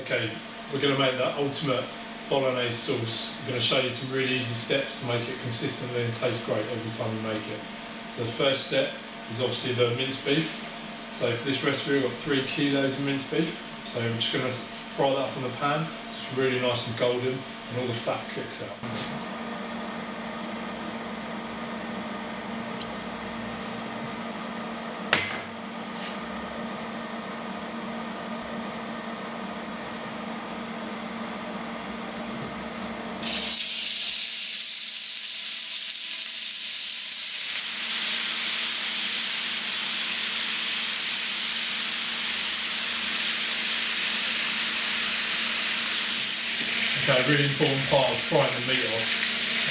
Okay, we're going to make that ultimate Bolognaise sauce. I'm going to show you some really easy steps to make it consistently and taste great every time you make it. So the first step is obviously the minced beef. So for this recipe we've got 3 kilos of minced beef. So I'm just going to fry that up in the pan so it's really nice and golden and all the fat cooks out. Okay, a really important part of frying the meat off.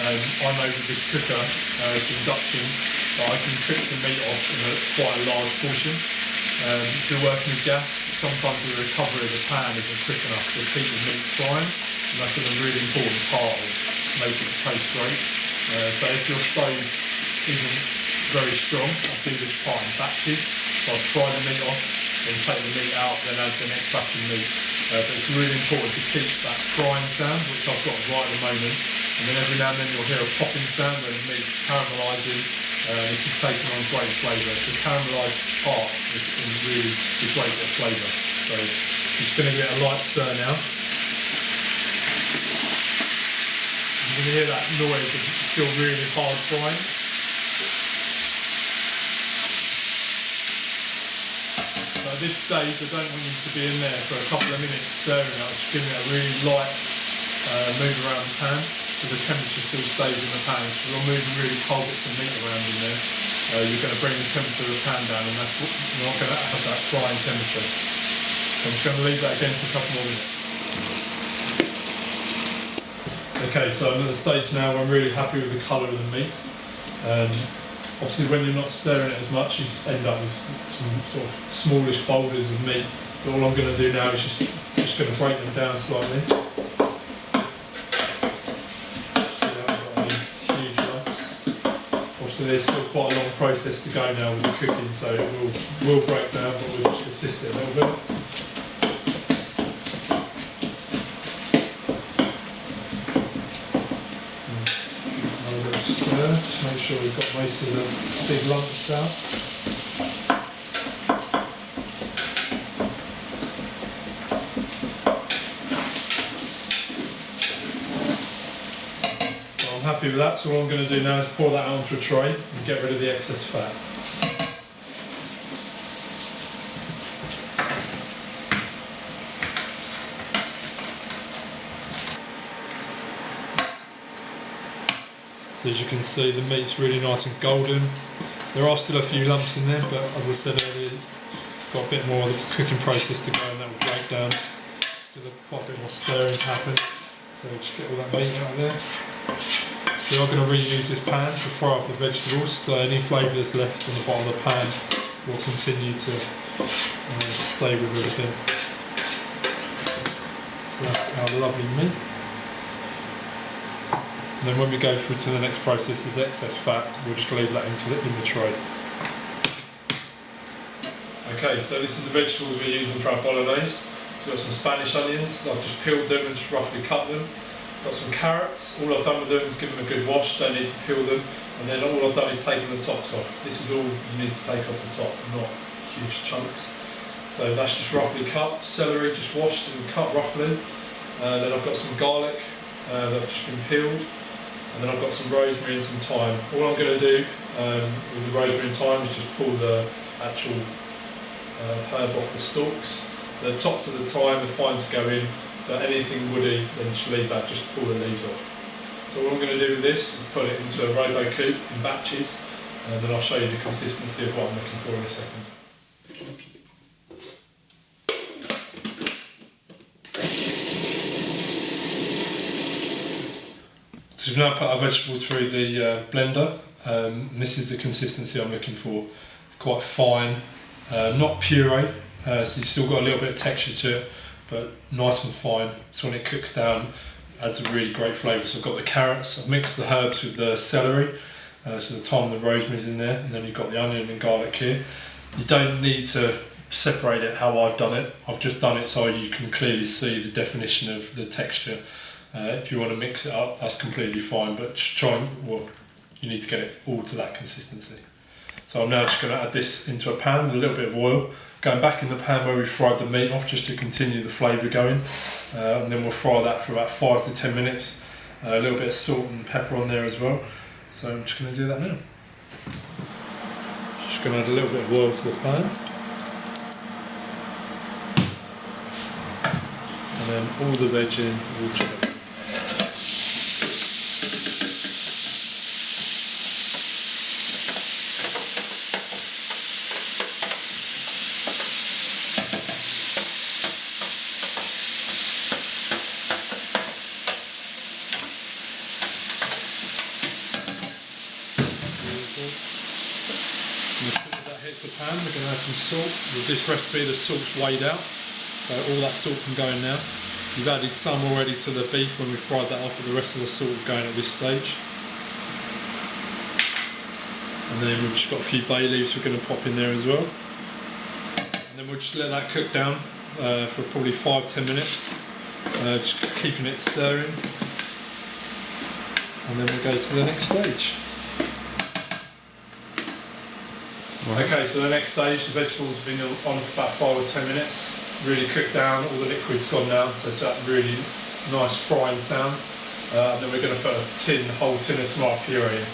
I know with this cooker, it's induction, but I can cook the meat off in quite a large portion. If you're working with gas, sometimes the recovery of the pan isn't quick enough to keep the meat frying, and that's a really important part of making it taste great. So if your stove isn't very strong, I do this part in batches. So I fry the meat off, then take the meat out, then add the next batch of meat. But it's really important to keep that frying sound, which I've got right at the moment, and then every now and then you'll hear a popping sound when the meat's caramelising. This is taking on great flavour. It's the caramelised part is really the great flavour. So I'm just going to give it a light stir now. You can hear that noise, it's still really hard frying. At this stage, I don't want you to be in there for a couple of minutes stirring it. I'm just giving it a really light move around the pan so the temperature still stays in the pan. If you're moving really cold bits of meat around in there, you're going to bring the temperature of the pan down, and that's what, you're not going to have that frying temperature. So I'm just going to leave that again for a couple more minutes. Okay, so I'm at the stage now where I'm really happy with the colour of the meat. Obviously when you're not stirring it as much, you end up with some sort of smallish boulders of meat. So all I'm going to do now is just going to break them down slightly. So I haven't got any huge lumps. Obviously there's still quite a long process to go now with the cooking, so it will break down, but we'll just assist it a little bit. Just make sure we've got most of the big lumps out. So I'm happy with that, so all I'm going to do now is pour that out onto a tray and get rid of the excess fat. So as you can see, the meat's really nice and golden. There are still a few lumps in there, but as I said earlier, got a bit more of the cooking process to go, and that will break down. Still quite a bit more stirring to happen. So just get all that meat out of there. We are going to reuse this pan to fry off the vegetables, so any flavour that's left on the bottom of the pan will continue to stay with everything. So that's our lovely meat. And then when we go through to the next process, there's excess fat, we'll just leave that in the tray. Okay, so this is the vegetables we're using for our bolognese. We've got some Spanish onions, I've just peeled them and just roughly cut them. Got some carrots, all I've done with them is give them a good wash, don't need to peel them. And then all I've done is taken the tops off. This is all you need to take off the top, not huge chunks. So that's just roughly cut. Celery just washed and cut roughly. Then I've got some garlic that have just been peeled. And then I've got some rosemary and some thyme. All I'm going to do with the rosemary and thyme is just pull the actual herb off the stalks. The tops of the thyme are fine to go in, but anything woody, then just leave that, just pull the leaves off. So what I'm going to do with this is put it into a robo coupe in batches, and then I'll show you the consistency of what I'm looking for in a second. So we've now put our vegetables through the blender, and this is the consistency I'm looking for. It's quite fine, not puree, so you've still got a little bit of texture to it, but nice and fine. So when it cooks down, it adds a really great flavour. So I've got the carrots, I've mixed the herbs with the celery, so the thyme and the rosemary's in there, and then you've got the onion and garlic here. You don't need to separate it how I've done it. I've just done it so you can clearly see the definition of the texture. If you want to mix it up, that's completely fine, but you need to get it all to that consistency. So I'm now just going to add this into a pan with a little bit of oil, going back in the pan where we fried the meat off just to continue the flavour going, and then we'll fry that for about 5 to 10 minutes. A little bit of salt and pepper on there as well. So I'm just going to do that now. Just going to add a little bit of oil to the pan. And then all the veg in, all together. The pan, we're going to add some salt. With this recipe the salt's weighed out, so all that salt can go in now. We've added some already to the beef when we fried that off, but the rest of the salt is going at this stage. And then we've just got a few bay leaves we're going to pop in there as well. And then we'll just let that cook down for probably 5-10 minutes, just keeping it stirring. And then we'll go to the next stage. Okay, so the next stage, the vegetables have been on for about 5 or 10 minutes, really cooked down, all the liquid's gone down, so it's that really nice frying sound. And then we're going to put a whole tin of tomato puree in.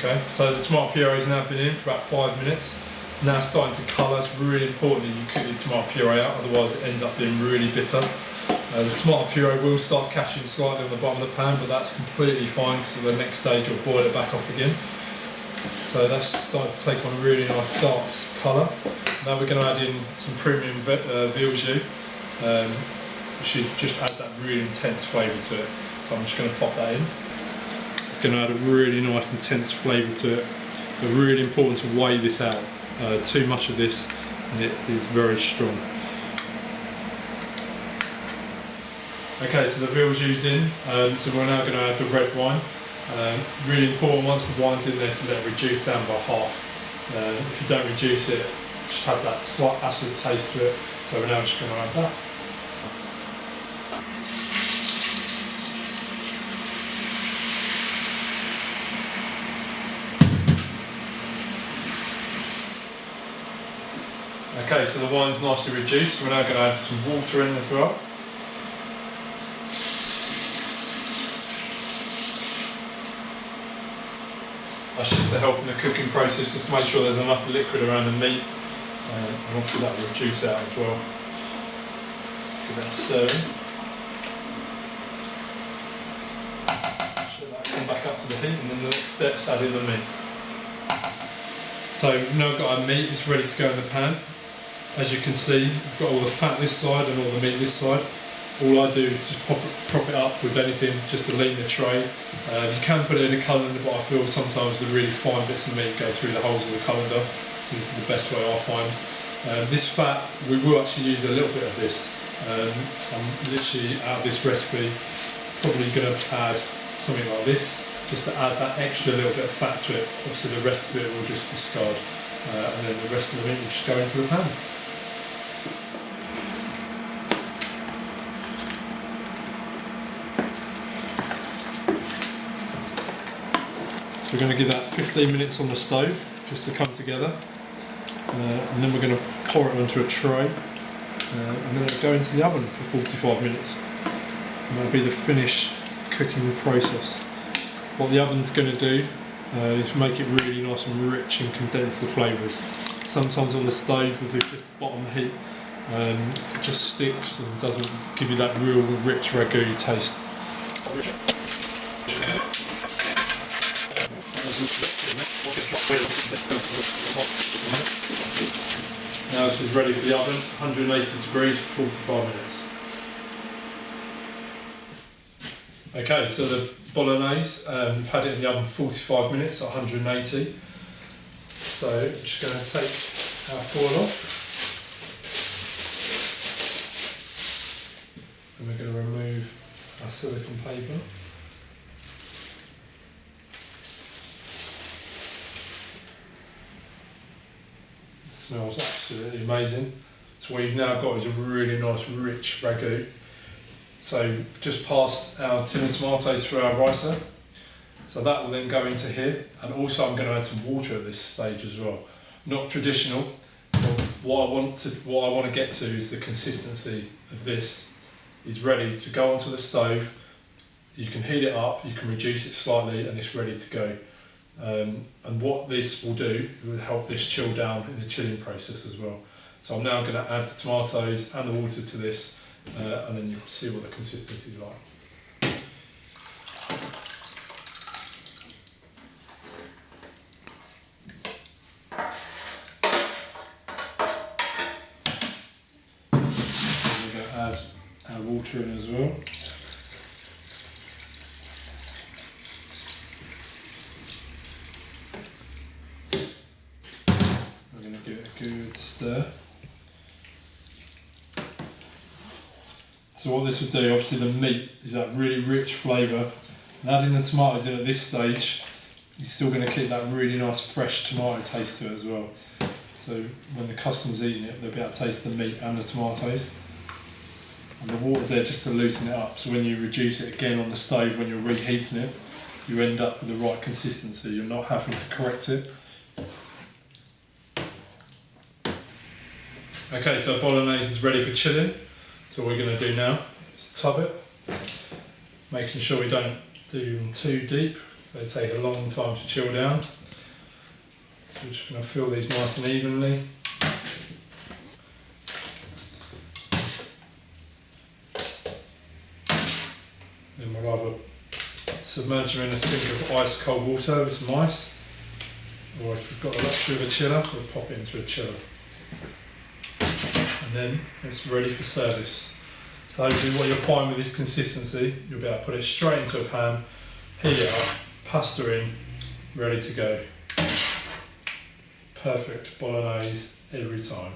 Okay, so the tomato puree has now been in for about 5 minutes. It's now starting to colour. It's really important that you cook your tomato puree out, otherwise it ends up being really bitter. The tomato puree will start catching slightly on the bottom of the pan, but that's completely fine because at the next stage you'll boil it back off again. So that's starting to take on a really nice dark colour. Now we're going to add in some premium veal jus, which just adds that really intense flavour to it. So I'm just going to pop that in. It's going to add a really nice intense flavour to it, but really important to weigh this out. Too much of this and it is very strong. Okay, so the veal jus in, so we're now going to add the red wine. Really important once the wine's in there to let it reduce down by half. If you don't reduce it, just have that slight acid taste to it, so we're now just going to add that. Okay, so the wine's nicely reduced, so we're now going to add some water in as well. That's just to help in the cooking process, just to make sure there's enough liquid around the meat, and obviously that will juice out as well. Just give that a stir. Let that come back up to the heat, and then the next step's add in the meat. So now we've got our meat, it's ready to go in the pan. As you can see, we've got all the fat this side and all the meat this side. All I do is just prop it up with anything just to lean the tray. You can put it in a colander, but I feel sometimes the really fine bits of meat go through the holes of the colander, so this is the best way I find. This fat, we will actually use a little bit of this. I'm literally, out of this recipe, probably going to add something like this, just to add that extra little bit of fat to it. Obviously the rest of it will just discard, and then the rest of the meat will just go into the pan. We're going to give that 15 minutes on the stove just to come together, and then we're going to pour it onto a tray, and then it'll go into the oven for 45 minutes, and that'll be the finished cooking process. What the oven's going to do is make it really nice and rich and condense the flavours. Sometimes on the stove, if it's just bottom heat, it just sticks and doesn't give you that real rich ragu taste. Now this is ready for the oven, 180 degrees for 45 minutes. Okay, so the bolognese, we've had it in the oven 45 minutes at 180. So I'm just going to take our foil off. And we're going to remove our silicone paper. It smells absolutely amazing. So what you've now got is a really nice rich ragu. So just passed our tin of tomatoes through our ricer. So that will then go into here, and also I'm going to add some water at this stage as well. Not traditional, but what I want to get to is the consistency of this is ready to go onto the stove. You can heat it up, you can reduce it slightly, and it's ready to go. And what this will do, it will help this chill down in the chilling process as well. So I'm now going to add the tomatoes and the water to this, and then you can see what the consistency is like. We're going to add our water in as well. We're going to give it a good stir. So what this will do, obviously the meat is that really rich flavour, and adding the tomatoes in at this stage, you're still going to keep that really nice fresh tomato taste to it as well. So when the customer's eating it, they'll be able to taste the meat and the tomatoes. And the water's there just to loosen it up, so when you reduce it again on the stove, when you're reheating it, you end up with the right consistency, you're not having to correct it. Okay, so bolognese is ready for chilling. So what we're going to do now is tub it, making sure we don't do them too deep, they take a long time to chill down. So we're just going to fill these nice and evenly. Then we'll either submerge them in a sink of ice cold water with some ice, or if we've got the luxury of a chiller, we'll pop it into a chiller. And then it's ready for service. So hopefully what you'll find with this consistency, you'll be able to put it straight into a pan, heat it up, pasta in, ready to go. Perfect bolognese every time.